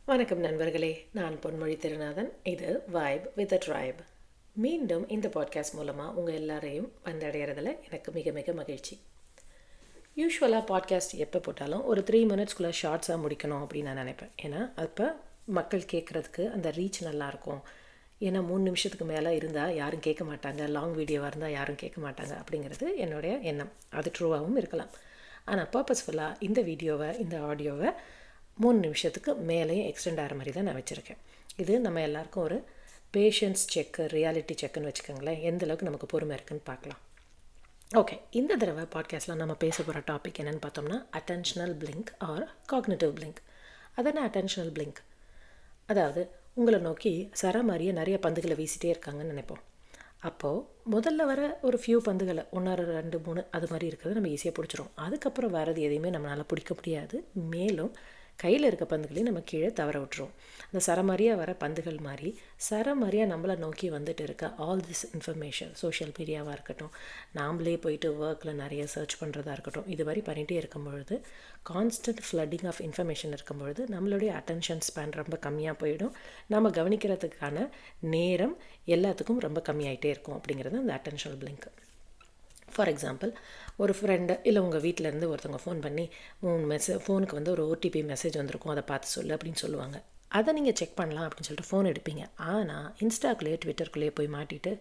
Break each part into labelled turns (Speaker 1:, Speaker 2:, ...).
Speaker 1: வணக்கம் நண்பர்களே, நான் பொன்மொழி திருநாதன். இது வைப் வித் அ ட்ரைப். மீண்டும் இந்த பாட்காஸ்ட் மூலமாக உங்கள் எல்லாரையும் வந்தடைகிறதுல எனக்கு மிக மிக மகிழ்ச்சி. யூஸ்வலாக பாட்காஸ்ட் எப்போ போட்டாலும் ஒரு 3 மினிட்ஸ்குள்ளே ஷார்ட்ஸாக முடிக்கணும் அப்படின்னு நான் நினைப்பேன். ஏன்னா அப்போ மக்கள் கேட்குறதுக்கு அந்த ரீச் நல்லாயிருக்கும். ஏன்னா 3 நிமிஷத்துக்கு மேலே இருந்தால் யாரும் கேட்க மாட்டாங்க, லாங் வீடியோவாக இருந்தால் யாரும் கேட்க மாட்டாங்க அப்படிங்கிறது என்னுடைய எண்ணம். அது ட்ரூவாகவும் இருக்கலாம். ஆனால் பர்பஸ்ஃபுல்லாக இந்த ஆடியோவை 3 நிமிஷத்துக்கு மேலேயும் எக்ஸ்டெண்ட் ஆகிற மாதிரி தான் நான் வச்சுருக்கேன். இது நம்ம எல்லாருக்கும் ஒரு பேஷன்ஸ் செக்கு, ரியாலிட்டி செக்குன்னு வச்சுக்கோங்களேன். எந்தளவுக்கு நமக்கு பொறுமை இருக்குதுன்னு பார்க்கலாம். ஓகே, இந்த தடவை பாட்காஸ்ட்டில் நம்ம பேச போகிற டாபிக் என்னென்னு பார்த்தோம்னா attentional blink or cognitive blink. அதென்ன அட்டென்ஷனல் பிளிங்க்? அதாவது உங்களை நோக்கி மாதிரியே நிறைய பந்துகளை வீசிட்டே இருக்காங்கன்னு நினைப்போம். அப்போது முதல்ல வர ஒரு ஃபியூ பந்துகளை 1 2 3 அது மாதிரி இருக்கிறது நம்ம ஈஸியாக பிடிச்சிரும். அதுக்கப்புறம் வரது எதையுமே நம்மளால் பிடிக்க முடியாது. மேலும் கையில் இருக்க பந்துகளையும் நம்ம கீழே தவற விட்டுருவோம். அந்த சரமாரியாக வர பந்துகள் மாதிரி சரமாரியாக நம்மளை நோக்கி வந்துட்டு இருக்க ஆல் திஸ் இன்ஃபர்மேஷன், சோஷியல் மீடியாவாக இருக்கட்டும், நாம்ளே போயிட்டு ஒர்க்கில் நிறைய சர்ச் பண்ணுறதா இருக்கட்டும், இது மாதிரி பண்ணிகிட்டே இருக்கும் பொழுது கான்ஸ்டன்ட் ஃப்ளட்டிங் ஆஃப் இன்ஃபர்மேஷன் இருக்கும் பொழுது நம்மளுடைய அட்டென்ஷன் ஸ்பேன் ரொம்ப கம்மியாக போயிடும். நம்ம கவனிக்கிறதுக்கான நேரம் எல்லாத்துக்கும் ரொம்ப கம்மியாயிட்டே இருக்கும். அப்படிங்கிறது அந்த அட்டென்ஷனல் பிளிங்க். ஃபார் எக்ஸாம்பிள், ஒரு ஃப்ரெண்டு இல்லை உங்கள் வீட்டிலேருந்து ஒருத்தவங்க ஃபோன் பண்ணி ஃபோனுக்கு ஒரு ஓடிபி மெசேஜ் வந்திருக்கும், அதை பார்த்து சொல்லு அப்படின்னு சொல்லுவாங்க. அதை நீங்கள் செக் பண்ணலாம் அப்படின்னு சொல்லிட்டு ஃபோன் எடுப்பீங்க. ஆனால் இன்ஸ்டாக்குள்ளேயே ட்விட்டருக்குள்ளேயே போய் மாட்டிட்டு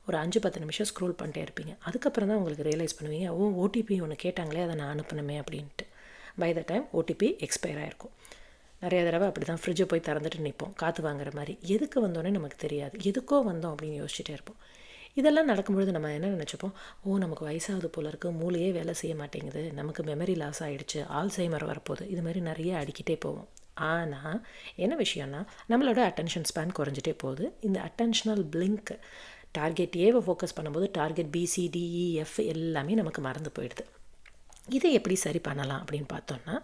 Speaker 1: ஒரு 5-10 நிமிஷம் ஸ்க்ரோல் பண்ணிட்டே இருப்பீங்க. அதுக்கப்புறம் தான் உங்களுக்கு ரியலைஸ் பண்ணுவீங்க, ஓடிபி ஒன்று கேட்டாங்களே, அதை நான் அனுப்பணுமே அப்படின்ட்டு. By the time OTP expire ஆகிருக்கும். நிறைய தடவை அப்படி தான் ஃப்ரிட்ஜை போய் திறந்துட்டு நிற்போம், காற்று வாங்குற மாதிரி. எதுக்கு வந்தோன்னே நமக்கு தெரியாது, எதுக்கோ வந்தோம் அப்படின்னு யோசிச்சுட்டே இருப்போம். இதெல்லாம் நடக்கும்பொழுது நம்ம என்ன நினச்சிப்போம், நமக்கு வயசாகுது போல இருக்குது, மூளையே வேலை செய்ய மாட்டேங்குது, நமக்கு மெமரி லாஸ் ஆகிடுச்சு, ஆல்சைமர் வரப்போகுது, இது மாதிரி நிறைய அடிக்கிட்டே போவோம். ஆனால் என்ன விஷயம்னா, நம்மளோட அட்டென்ஷன் ஸ்பேன் குறைஞ்சிட்டே போகுது. இந்த அட்டென்ஷனல் பிளிங்க், டார்கெட் ஏவை ஃபோக்கஸ் பண்ணும்போது டார்கெட் BCDEF எல்லாமே நமக்கு மறந்து போயிடுது. இதை எப்படி சரி பண்ணலாம் அப்படின்னு பார்த்தோன்னா,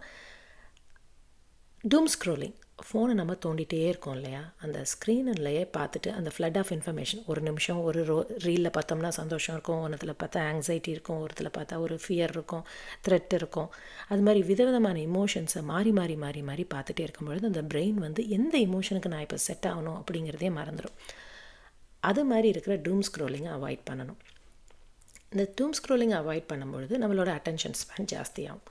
Speaker 1: டூம் ஸ்க்ரோலிங். ஃபோனை நம்ம தோண்டிகிட்டே இருக்கோம் இல்லையா, அந்த ஸ்க்ரீன்லேயே பார்த்துட்டு அந்த ஃப்ளட் ஆஃப் இன்ஃபர்மேஷன், ஒரு நிமிஷம் ஒரு ரீலில் பார்த்தோம்னா சந்தோஷம் இருக்கும், ஒன்றத்தில் பார்த்தா ஆங்ஸைட்டி இருக்கும், ஒருத்தில் பார்த்தா ஒரு ஃபியர் இருக்கும், த்ரெட் இருக்கும். அது மாதிரி விதவிதமான இமோஷன்ஸை மாறி மாறி மாறி மாறி பார்த்துட்டே இருக்கும்பொழுது அந்த பிரெயின் எந்த இமோஷனுக்கு நான் இப்போ செட் ஆகணும் அப்படிங்கிறதே மறந்துடும். அது மாதிரி இருக்கிற டூம் ஸ்க்ரோலிங்கை அவாய்ட் பண்ணணும். இந்த டூம் ஸ்க்ரோலிங்கை அவாய்ட் பண்ணும்பொழுது நம்மளோட அட்டென்ஷன் ஸ்பேன் ஜாஸ்தியாகும்.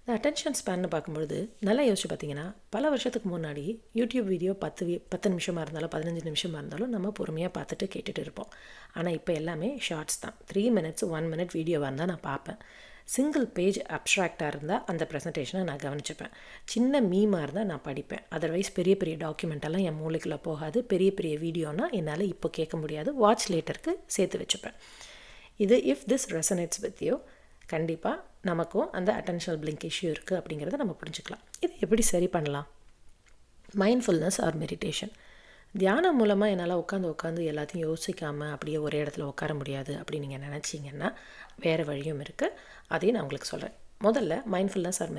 Speaker 1: இந்த அட்டென்ஷன் ஸ்பேன்னு பார்க்கும்பொழுது நல்லா யோசிச்சு பார்த்தீங்கன்னா, பல வருஷத்துக்கு முன்னாடி யூடியூப் வீடியோ 10 நிமிஷமாக இருந்தாலும் 15 நிமிஷமாக இருந்தாலும் நம்ம பொறுமையாக பார்த்துட்டு கேட்டுட்டு இருப்போம். ஆனால் இப்போ எல்லாமே ஷார்ட்ஸ் தான். 3 மினிட்ஸ் 1 மினிட் வீடியோவாக இருந்தால் நான் பார்ப்பேன். சிங்கிள் பேஜ் அப்ட்ராக்டாக இருந்தால் அந்த ப்ரெசன்டேஷனை நான் கவனிச்சுப்பேன். சின்ன மீமாக இருந்தால் நான் படிப்பேன். அதர்வைஸ் பெரிய பெரிய டாக்குமெண்ட்டெல்லாம் என் மூளைக்குள்ளே போகாது. பெரிய பெரிய வீடியோனால் என்னால் இப்போ கேட்க முடியாது, வாட்ச் லேட்டருக்கு சேர்த்து வச்சுப்பேன். இது if this resonates with you, கண்டிப்பாக நமக்கும் அந்த அட்டென்ஷனல் பிளிங்க் இஷ்யூ இருக்குது அப்படிங்கிறத நம்ம புரிஞ்சுக்கலாம். இது எப்படி சரி பண்ணலாம்? Mindfulness or meditation. தியானம் மூலமாக என்னால் உட்காந்து எல்லாத்தையும் யோசிக்காமல் அப்படியே ஒரே இடத்துல உட்கார முடியாது அப்படின்னு நீங்கள் நினச்சிங்கன்னா வேறு வழியும் இருக்குது. அதையும் நான் உங்களுக்கு சொல்கிறேன். முதல்ல மைண்ட்ஃபுல்னஸ் ஆர்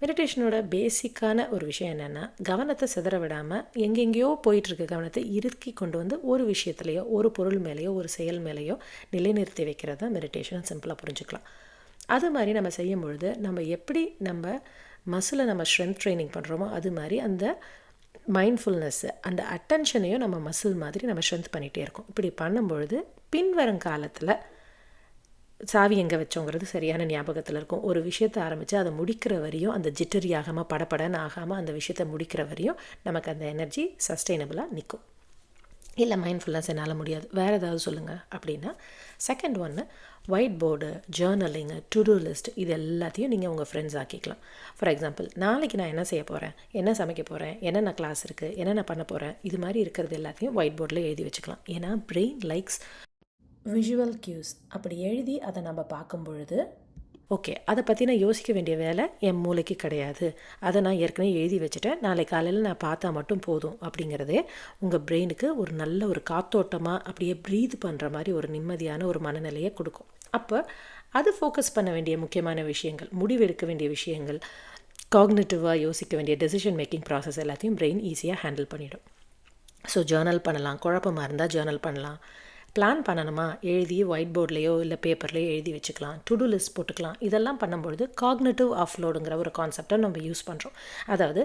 Speaker 1: மெடிடேஷனோட பேசிக்கான ஒரு விஷயம் என்னென்னா, கவனத்தை சிதற விடாமல் எங்கெங்கேயோ போயிட்டுருக்க கவனத்தை இறுக்கி கொண்டு ஒரு விஷயத்துலையோ, ஒரு பொருள் மேலேயோ, ஒரு செயல் மேலேயோ நிலைநிறுத்தி வைக்கிறது தான் மெடிடேஷன். சிம்பிளாக புரிஞ்சுக்கலாம். அது மாதிரி நம்ம செய்யும் பொழுது நம்ம எப்படி நம்ம மசிலை நம்ம ஸ்ட்ரென்த் ட்ரைனிங் பண்ணுறோமோ, அது மாதிரி அந்த மைண்ட்ஃபுல்னஸ்ஸு, அந்த அட்டென்ஷனையும் நம்ம மசில் மாதிரி நம்ம ஸ்ட்ரென்த் பண்ணிகிட்டே இருக்கோம். இப்படி பண்ணும்பொழுது பின்வரும் காலத்தில் சாவி எங்கே வச்சோங்கிறது சரியான ஞாபகத்தில் இருக்கும். ஒரு விஷயத்தை ஆரம்பித்து அதை முடிக்கிற வரையும் அந்த ஜிட்டரி ஆகாமல், படப்படன்னு ஆகாமல் அந்த விஷயத்தை முடிக்கிற வரையும் நமக்கு அந்த எனர்ஜி சஸ்டெயினபிளாக நிற்கும். இல்லை மைண்ட்ஃபுல்னஸ் என்னால் முடியாது, வேறு ஏதாவது சொல்லுங்கள் அப்படின்னா, செகண்ட் ஒன்று white board, journaling, to do list, இது எல்லாத்தையும் நீங்கள் உங்கள் ஃப்ரெண்ட்ஸ் ஆக்கிக்கலாம். ஃபார் எக்ஸாம்பிள், நாளைக்கு நான் என்ன செய்ய போகிறேன், என்ன சமைக்க போகிறேன், என்னென்ன கிளாஸ் இருக்குது, என்னென்ன பண்ண போகிறேன், இது மாதிரி இருக்கிறது எல்லாத்தையும் ஒயிட் போர்டில் எழுதி வச்சுக்கலாம். ஏன்னா பிரெயின் லைக்ஸ் விஷுவல் கியூஸ். அப்படி எழுதி அதை நம்ம பார்க்கும் பொழுது, ஓகே, அதை பற்றி நான் யோசிக்க வேண்டிய வேலை என் மூளைக்கு கிடையாது, அதை நான் ஏற்கனவே எழுதி வச்சுட்டேன், நாளை காலையில் நான் பார்த்தா மட்டும் போதும் அப்படிங்கிறதே உங்கள் பிரெயினுக்கு ஒரு நல்ல ஒரு காத்தோட்டமாக அப்படியே ப்ரீத் பண்ணுற மாதிரி ஒரு நிம்மதியான ஒரு மனநிலையை கொடுக்கும். அப்போ அது ஃபோக்கஸ் பண்ண வேண்டிய முக்கியமான விஷயங்கள், முடிவெடுக்க வேண்டிய விஷயங்கள், காக்னிட்டிவாக யோசிக்க வேண்டிய டெசிஷன் மேக்கிங் ப்ராசஸ் எல்லாத்தையும் பிரெயின் ஈஸியாக ஹேண்டில் பண்ணிடும். ஸோ ஜேர்னல் பண்ணலாம். குழப்பமாக இருந்தால் ஜேர்னல் பண்ணலாம். பிளான் பண்ணணுமா, எழுதி ஒயிட் போர்ட்லேயோ இல்லை பேப்பர்லேயோ எழுதி வச்சுக்கலாம், டு டூ லிஸ்ட் போட்டுக்கலாம். இதெல்லாம் பண்ணும்பொழுது காக்னிட்டிவ் ஆஃப்லோடுங்கிற ஒரு கான்செப்டை நம்ம யூஸ் பண்ணுறோம். அதாவது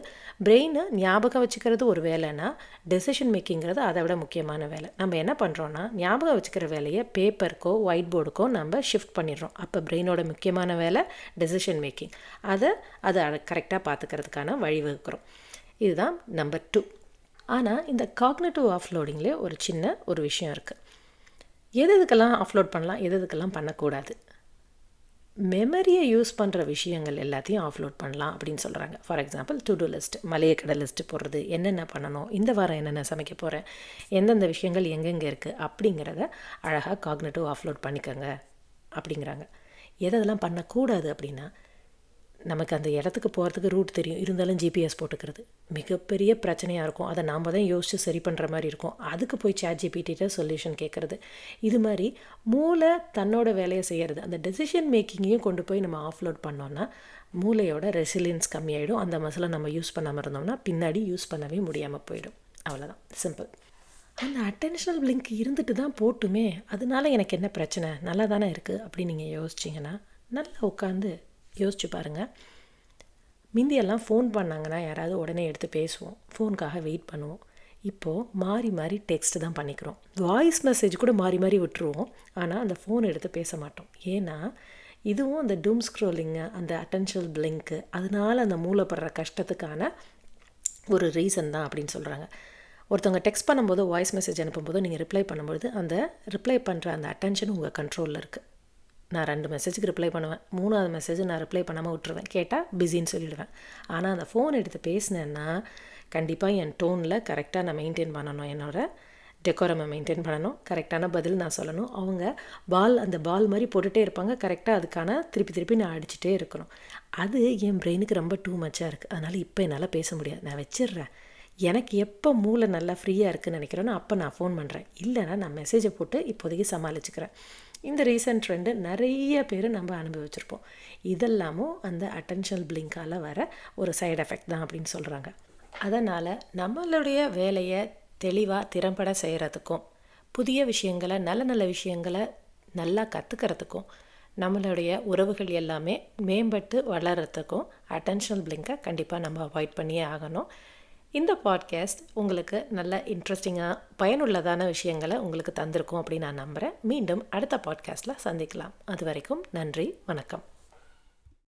Speaker 1: பிரெயின் ஞாபகம் வச்சுக்கிறது ஒரு வேலைன்னா, டெசிஷன் மேக்கிங்கிறது அதை விட முக்கியமான வேலை. நம்ம என்ன பண்ணுறோன்னா, ஞாபகம் வச்சுக்கிற வேலையை பேப்பருக்கோ ஒயிட் போர்டுக்கோ நம்ம ஷிஃப்ட் பண்ணிடுறோம். அப்போ பிரெயினோட முக்கியமான வேலை டெசிஷன் மேக்கிங். அதை கரெக்டாக பார்த்துக்கிறதுக்கான வழிவகுக்கிறோம். இதுதான் நம்பர் 2. ஆனால் இந்த காக்னிட்டிவ் ஆஃப்லோடிங்லேயே ஒரு விஷயம் இருக்குது. எதுக்கெல்லாம் ஆஃப்லோட் பண்ணலாம், எதுக்கெல்லாம் பண்ணக்கூடாது. மெமரியை யூஸ் பண்ணுற விஷயங்கள் எல்லாத்தையும் ஆஃப்லோட் பண்ணலாம் அப்படின்னு சொல்கிறாங்க. For example to do list, மளிகை கடை லிஸ்ட்டு போடுறது, என்னென்ன பண்ணணும், இந்த வாரம் என்னென்ன சமைக்க போகிறேன், எந்தெந்த விஷயங்கள் எங்கெங்கே இருக்குது அப்படிங்கிறத அழகாக காக்னிட்டிவ் ஆஃப்லோட் பண்ணிக்கோங்க அப்படிங்கிறாங்க. எதெல்லாம் பண்ணக்கூடாது அப்படின்னா, நமக்கு அந்த இடத்துக்கு போகிறதுக்கு ரூட் தெரியும், இருந்தாலும் ஜிபிஎஸ் போட்டுக்கிறது மிகப்பெரிய பிரச்சனையாக இருக்கும். அதை நாம் தான் யோசித்து சரி பண்ணுற மாதிரி இருக்கும். அதுக்கு போய் ChatGPT சொல்யூஷன் கேட்குறது, இது மாதிரி மூளை தன்னோட வேலையை செய்கிறது. அந்த டெசிஷன் மேக்கிங்கையும் கொண்டு போய் நம்ம ஆஃப்லோட் பண்ணோன்னா மூளையோட ரெசிலியன்ஸ் கம்மியாயிடும். அந்த மசிலை நம்ம யூஸ் பண்ணாமல் இருந்தோம்னா பின்னாடி யூஸ் பண்ணவே முடியாமல் போயிடும். அவ்வளோதான், சிம்பிள். அந்த அட்டென்ஷனல் பிளிங்க் இருந்துட்டு தான் போட்டுமே, அதனால எனக்கு என்ன பிரச்சனை, நல்லா தானே இருக்குது அப்படின்னு நீங்கள் யோசிச்சிங்கன்னா நல்லா உட்காந்து யோசிச்சு பாருங்கள். முந்தியெல்லாம் ஃபோன் பண்ணாங்கன்னா யாராவது உடனே எடுத்து பேசுவோம், ஃபோனுக்காக வெயிட் பண்ணுவோம். இப்போது மாறி மாறி டெக்ஸ்ட்டு தான் பண்ணிக்கிறோம். வாய்ஸ் மெசேஜ் கூட மாறி மாறி விட்டுருவோம். ஆனால் அந்த ஃபோன் எடுத்து பேச மாட்டோம். ஏன்னா இதுவும் அந்த டூம் ஸ்க்ரோலிங்கு, அந்த அட்டென்ஷனல் பிளிங்க்கு, அதனால் அந்த மூளைப்படுற கஷ்டத்துக்கான ஒரு ரீசன் தான் அப்படின்னு சொல்கிறாங்க. ஒருத்தவங்க டெக்ஸ்ட் பண்ணும்போது, வாய்ஸ் மெசேஜ் அனுப்பும்போது நீங்கள் ரிப்ளை பண்ணும்போது அந்த ரிப்ளை பண்ணுற அந்த அட்டென்ஷன் உங்கள் கண்ட்ரோலில் இருக்குது. நான் 2 மெசேஜுக்கு ரிப்ளை பண்ணுவேன், 3ஆவது மெசேஜ் நான் ரிப்ளை பண்ணாமல் விட்டுருவேன், கேட்டால் பிஸின்னு சொல்லிவிடுவேன். ஆனால் அந்த ஃபோன் எடுத்து பேசினேன்னா கண்டிப்பாக என் டோனில் கரெக்டாக நான் மெயின்டைன் பண்ணணும், என்னோடய டெக்கோரமை மெயின்டைன் பண்ணணும், கரெக்டான பதில் நான் சொல்லணும். அவங்க அந்த பால் மாதிரி போட்டுகிட்டே இருப்பாங்க, கரெக்டாக அதுக்கான திருப்பி நான் அடிச்சுட்டே இருக்கணும். அது என் பிரெயினுக்கு ரொம்ப டூ மச்சாக இருக்குது. அதனால் இப்போ என்னால் பேச முடியாது, நான் வச்சிடுறேன். எனக்கு எப்போ மூளை நல்லா ஃப்ரீயாக இருக்குதுன்னு நினைக்கிறேனோ அப்போ நான் ஃபோன் பண்ணுறேன், இல்லைனா நான் மெசேஜை போட்டு இப்போதைக்கு சமாளிச்சுக்கிறேன். இந்த ரீசன்ட் ட்ரெண்டு நிறைய பேர் நம்ம அனுபவிச்சிருப்போம். இதெல்லாமும் அந்த அட்டென்ஷனல் பிளிங்கால் வர ஒரு சைடு எஃபெக்ட் தான் அப்படின்னு சொல்கிறாங்க. அதனால் நம்மளுடைய வேலையை தெளிவாக திறம்பட செய்கிறதுக்கும், புதிய விஷயங்களை நல்ல விஷயங்களை நல்லா கற்றுக்கிறதுக்கும், நம்மளுடைய உறவுகள் எல்லாமே மேம்பட்டு வளர்கிறதுக்கும் அட்டென்ஷனல் பிளிங்கை கண்டிப்பாக நம்ம அவாய்ட் பண்ணியே ஆகணும். இந்த பாட்காஸ்ட் உங்களுக்கு நல்ல இன்ட்ரெஸ்டிங்காக பயனுள்ளதான விஷயங்களை உங்களுக்கு தந்திருக்கும் அப்படின்னு நான் நம்புகிறேன். மீண்டும் அடுத்த பாட்காஸ்ட்டில் சந்திக்கலாம். அது வரைக்கும் நன்றி, வணக்கம்.